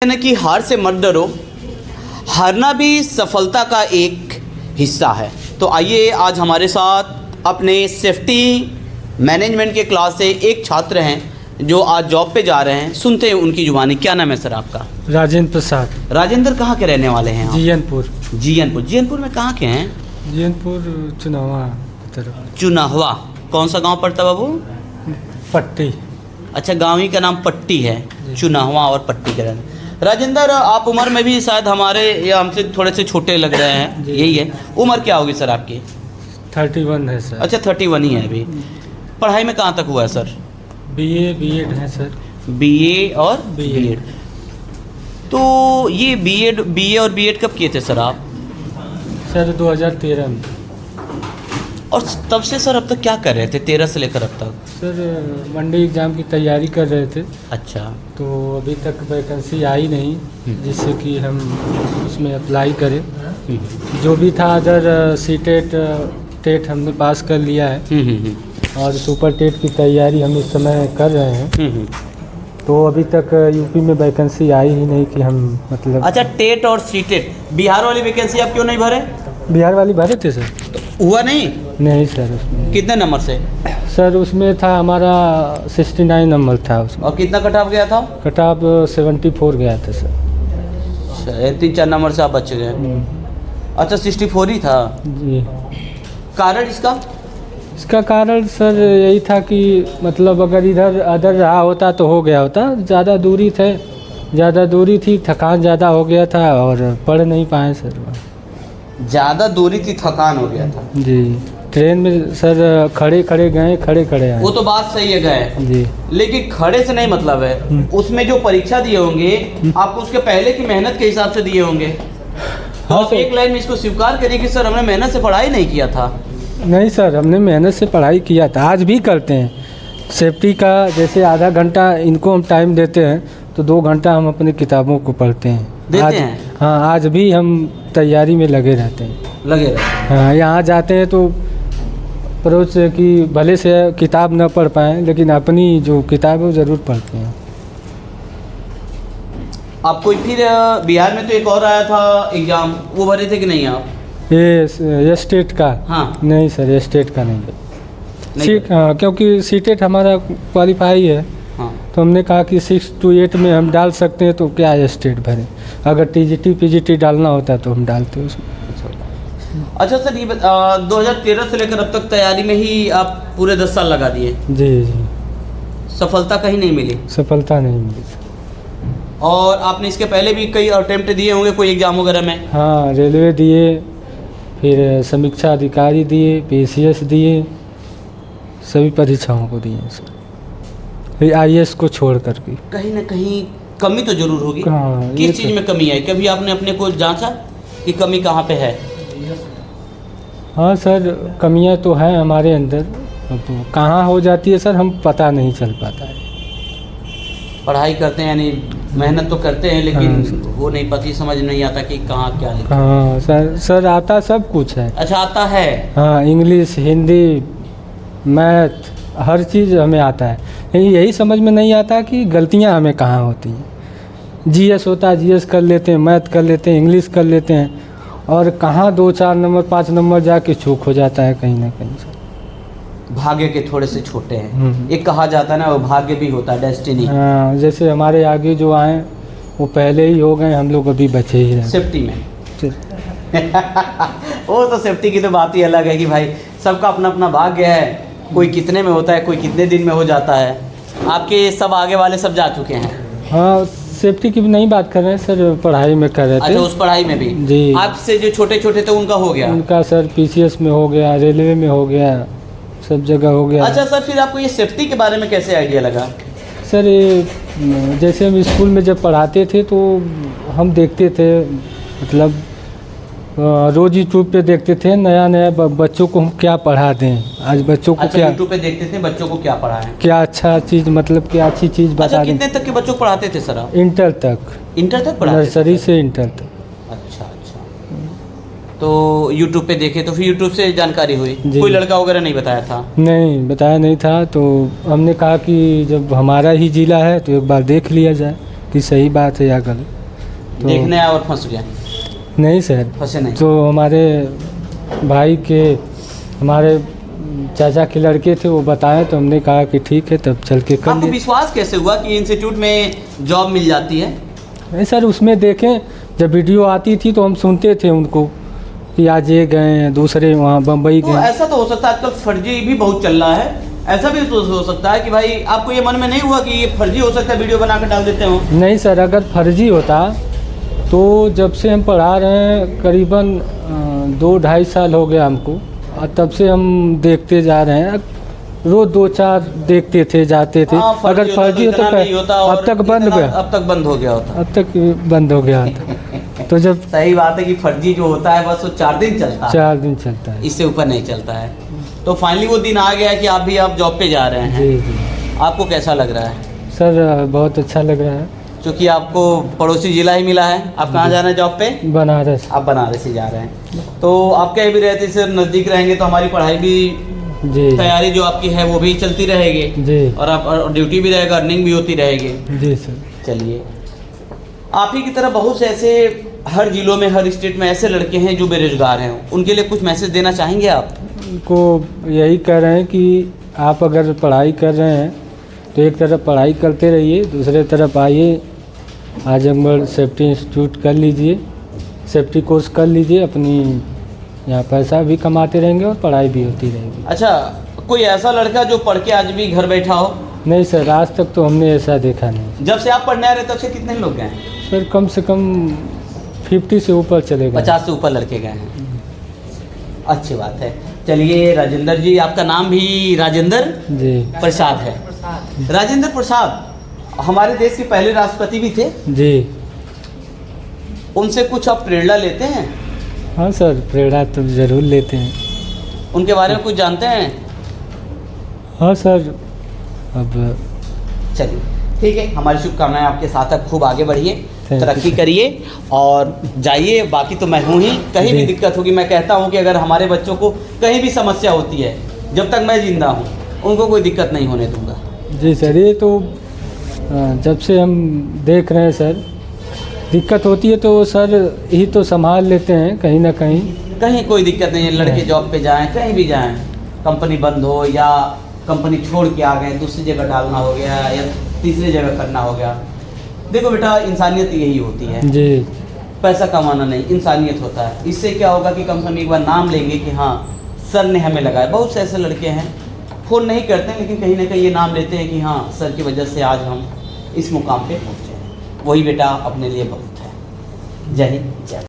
न कि हार से मत डरो, हारना भी सफलता का एक हिस्सा है। तो आइए आज हमारे साथ अपने सेफ्टी मैनेजमेंट के क्लास से एक छात्र हैं जो आज जॉब पे जा रहे हैं। सुनते हैं उनकी जुबानी। क्या नाम है सर आपका? राजेंद्र प्रसाद। राजेंद्र कहाँ के रहने वाले हैं आप? जीएनपुर। जीएनपुर में कहाँ के हैं? जीएनपुर चुनावा तरफ। चुनाहवा कौन सा गांव पड़ता बाबू? पट्टी। अच्छा, गांव ही का नाम पट्टी है, चुनाहवा और पट्टी के रहने। राजेंद्र, आप उम्र में भी शायद हमारे या हमसे थोड़े से छोटे लग रहे हैं, यही है। उम्र क्या होगी सर आपकी? 31 है सर। अच्छा, 31 ही है अभी। पढ़ाई में कहाँ तक हुआ है सर? बीए बीएड है सर। बीए और बीएड। बीएड। तो ये बीए और बीएड कब किए थे सर आप? सर 2013 में। और तब से सर अब तक क्या कर रहे थे, 13 से लेकर अब तक? सर मंडी एग्ज़ाम की तैयारी कर रहे थे। अच्छा। तो अभी तक वैकेंसी आई नहीं जिससे कि हम उसमें अप्लाई करें। जो भी था अदर सीटेट टेट हमने पास कर लिया है और सुपर टेट की तैयारी हम इस समय कर रहे हैं। तो अभी तक यूपी में वैकेंसी आई ही नहीं कि हम मतलब। अच्छा, टेट और सीटेट, बिहार वाली वैकेंसी आप क्यों नहीं भरे? बिहार वाली भरे थे सर। हुआ नहीं? नहीं सर। उसमें कितने नंबर से? सर उसमें था हमारा 69 नंबर था उसमें। और कितना कट ऑफ गया था? कट ऑफ 74 गया था सर। अच्छा, 3-4 नंबर से आप बच गए। अच्छा, 64 ही था। जी। कारण इसका कारण सर यही था कि मतलब अगर इधर अदर रहा होता तो हो गया होता। ज़्यादा दूरी थी, थकान ज़्यादा हो गया था और पढ़ नहीं पाए सर। ज़्यादा दूरी थी, थकान हो गया था। जी। ट्रेन में सर खड़े खड़े आए। वो तो बात सही है, गए जी। लेकिन खड़े से नहीं मतलब है, उसमें जो परीक्षा दिए होंगे आपको उसके पहले की मेहनत के हिसाब से दिए होंगे। तो हाँ आप सर। एक लाइन में इसको स्वीकार करिए कि सर हमने मेहनत से पढ़ाई नहीं किया था। नहीं सर, हमने मेहनत से पढ़ाई किया था, आज भी करते हैं। सेफ्टी का जैसे आधा घंटा इनको हम टाइम देते हैं तो 2 घंटा हम अपनी किताबों को पढ़ते हैं। देते हैं? हाँ, आज भी हम तैयारी में लगे रहते हैं। हाँ, यहाँ जाते हैं तो अप्रोच कि भले से किताब न पढ़ पाएँ लेकिन अपनी जो किताब है वो ज़रूर पढ़ते हैं। आप कोई फिर बिहार में तो एक और आया था एग्जाम, वो भरे थे कि नहीं आप? ये स्टेट का? हाँ। नहीं सर, ये स्टेट का नहीं नहीं हाँ, क्योंकि सीटेट हमारा क्वालिफाई है। हाँ। तो हमने कहा कि 6 to 8 में हम डाल सकते हैं तो क्या स्टेट भरें। अगर टीजीटी पीजीटी डालना होता तो हम डालते उसमें। अच्छा सर, ये 2013 से लेकर अब तक तैयारी में ही आप पूरे 10 साल लगा दिए। जी जी। सफलता कहीं नहीं मिली? सफलता नहीं मिली। और आपने इसके पहले भी कई अटेम्प्ट दिए होंगे कोई एग्जाम वगैरह में? हाँ, रेलवे दिए, फिर समीक्षा अधिकारी दिए, पीसीएस दिए, सभी परीक्षाओं को दिए सर। फिर आईएएस को छोड़ कर के। कहीं ना कहीं कमी तो जरूर होगी। हाँ, किस चीज़ में कमी आई? कभी आपने अपने को जांचा कि कमी कहाँ पे है? हाँ सर, कमियां तो हैं हमारे अंदर, तो कहाँ हो जाती है सर हम पता नहीं चल पाता है। पढ़ाई करते हैं यानी मेहनत तो करते हैं लेकिन हाँ, वो नहीं पता, समझ नहीं आता कि कहाँ क्या लिखा। हाँ सर आता सब कुछ है। अच्छा, आता है? हाँ, इंग्लिश, हिंदी, मैथ, हर चीज़ हमें आता है। यही समझ में नहीं आता कि गलतियाँ हमें कहाँ होती हैं। जीएस होता है, जीएस कर लेते हैं, मैथ कर लेते हैं, इंग्लिश कर लेते हैं और कहाँ 2-4 नंबर 5 नंबर जाके चूक हो जाता है कहीं ना कहीं सर। भाग्य के थोड़े से छोटे हैं। एक कहा जाता है ना, वो भाग्य भी होता है, डेस्टिनी। हाँ, जैसे हमारे आगे जो आए वो पहले ही हो गए, हम लोग अभी बचे ही रहे सेफ्टी में। वो तो सेफ्टी की तो बात ही अलग है कि भाई सबका अपना अपना भाग्य है। कोई कितने में होता है, कोई कितने दिन में हो जाता है। आपके सब आगे वाले सब जा चुके हैं? हाँ, सेफ्टी की भी नहीं बात कर रहे हैं सर, पढ़ाई में कर रहे थे। अच्छा, उस पढ़ाई में भी? जी। आपसे जो छोटे छोटे थे उनका हो गया? उनका सर पीसीएस में हो गया, रेलवे में हो गया, सब जगह हो गया। अच्छा सर, फिर आपको ये सेफ्टी के बारे में कैसे आइडिया लगा? सर ये जैसे हम स्कूल में जब पढ़ाते थे तो हम देखते थे, मतलब रोज़ यूट्यूब पे देखते थे नया बच्चों को हम क्या पढ़ा दें। आज बच्चों को क्या यूट्यूब पे देखते थे बच्चों को क्या पढ़ाएं, क्या अच्छा चीज़, मतलब क्या अच्छी चीज़ बता अच्छा, दें। कितने तक के बच्चों को पढ़ाते थे सर आप? इंटर तक। इंटर तक पढ़ाते थे? नर्सरी से इंटर तक। अच्छा। तो यूट्यूब पे देखे तो फिर यूट्यूब से जानकारी हुई? कोई लड़का वगैरह नहीं बताया था? नहीं बताया नहीं था, तो हमने कहा कि जब हमारा ही जिला है तो एक बार देख लिया जाए। कि सही बात है या गलत। तो देखने आया और फंस गया? नहीं सर, फंसे नहीं? तो हमारे भाई के, हमारे चाचा के लड़के थे, वो बताए तो हमने कहा कि ठीक है, तब चल के कर आपको लिए। विश्वास कैसे हुआ कि इंस्टीट्यूट में जॉब मिल जाती है? नहीं सर, उसमें देखें, जब वीडियो आती थी तो हम सुनते थे उनको कि आज ये गए हैं, दूसरे वहाँ बम्बई तो गए। ऐसा तो हो सकता है, आजकल फर्जी भी बहुत चल रहा है, ऐसा भी तो हो सकता है कि भाई आपको ये मन में नहीं हुआ कि ये फर्जी हो सकता है, वीडियो बना कर डाल देते हो? नहीं सर, अगर फर्जी होता तो जब से हम पढ़ा रहे हैं करीबन 2-2.5 साल हो गया हमको, और तब से हम देखते जा रहे हैं, रोज 2-4 देखते थे, जाते थे। हाँ, अगर फर्जी इतना नहीं होता होता और अब तक बंद गया, अब तक बंद हो गया होता। अब तक बंद हो गया था। तो जब सही बात है कि फर्जी जो होता है बस वो 4 दिन चलता है, 4 दिन चलता है। इससे ऊपर नहीं चलता है। तो फाइनली वो दिन आ गया कि आप भी आप जॉब पे जा रहे हैं। जी जी आपको कैसा लग रहा है? सर, बहुत अच्छा लग रहा है। क्योंकि आपको पड़ोसी जिला ही मिला है। आप कहाँ जा रहे हैं जॉब पे? बनारस। आप बनारस ही जा रहे हैं। तो आप कहीं भी रहते सर, नज़दीक रहेंगे तो हमारी पढ़ाई भी, जी तैयारी जो आपकी है वो भी चलती रहेगी, जी और आप ड्यूटी भी रहेगा, अर्निंग भी होती रहेगी। जी सर। चलिए, आप ही की तरह बहुत से ऐसे हर जिलों में, हर स्टेट में ऐसे लड़के हैं जो बेरोजगार हैं, उनके लिए कुछ मैसेज देना चाहेंगे आप? उनको यही कह रहे हैं कि आप अगर पढ़ाई कर रहे हैं तो एक तरफ पढ़ाई करते रहिए, दूसरे तरफ आइए आजमगढ़ सेफ्टी इंस्टीट्यूट कर लीजिए, सेफ्टी कोर्स कर लीजिए, अपनी यहाँ पैसा भी कमाते रहेंगे और पढ़ाई भी होती रहेगी। अच्छा, कोई ऐसा लड़का जो पढ़ के आज भी घर बैठा हो? नहीं सर, आज तक तो हमने ऐसा देखा नहीं। जब से आप पढ़ने आ रहे तब से कितने लोग गए हैं? सर, कम से कम 50 से ऊपर चले गए। 50 से ऊपर लड़के गए हैं। अच्छी बात है। चलिए राजेंद्र जी, आपका नाम भी राजेंद्र जी प्रसाद है। राजेंद्र प्रसाद हमारे देश के पहले राष्ट्रपति भी थे। जी। उनसे कुछ आप प्रेरणा लेते हैं? हाँ सर, प्रेरणा तो ज़रूर लेते हैं। उनके बारे में कुछ जानते हैं? हाँ सर। अब चलिए ठीक है, हमारी शुभकामनाएं आपके साथ है। खूब आगे बढ़िए, Thank you, तरक्की sir. करिए और जाइए। बाकी तो मैं हूँ ही, कहीं भी जी। दिक्कत होगी मैं कहता हूँ कि अगर हमारे बच्चों को कहीं भी समस्या होती है, जब तक मैं जिंदा हूँ उनको कोई दिक्कत नहीं होने दूंगा। जी सर, ये तो जब से हम देख रहे हैं सर, दिक्कत होती है तो सर ही तो संभाल लेते हैं कहीं ना कहीं। कहीं कोई दिक्कत नहीं है, लड़के जॉब पे जाएं, कहीं भी जाएं, कंपनी बंद हो या कंपनी छोड़ के आ गए, दूसरी जगह डालना हो गया या तीसरी जगह करना हो गया। देखो बेटा, इंसानियत यही होती है। जी। पैसा कमाना नहीं, इंसानियत होता है। इससे क्या होगा कि कंपनी एक बार नाम लेंगे कि हाँ सर ने हमें लगाया। बहुत से ऐसे लड़के हैं, फ़ोन नहीं करते हैं, लेकिन कहीं ना कहीं ये नाम लेते हैं कि हाँ सर की वजह से आज हम इस मुकाम पे पहुँचे हैं। वही बेटा अपने लिए बहुत है। जय हिंद, जय।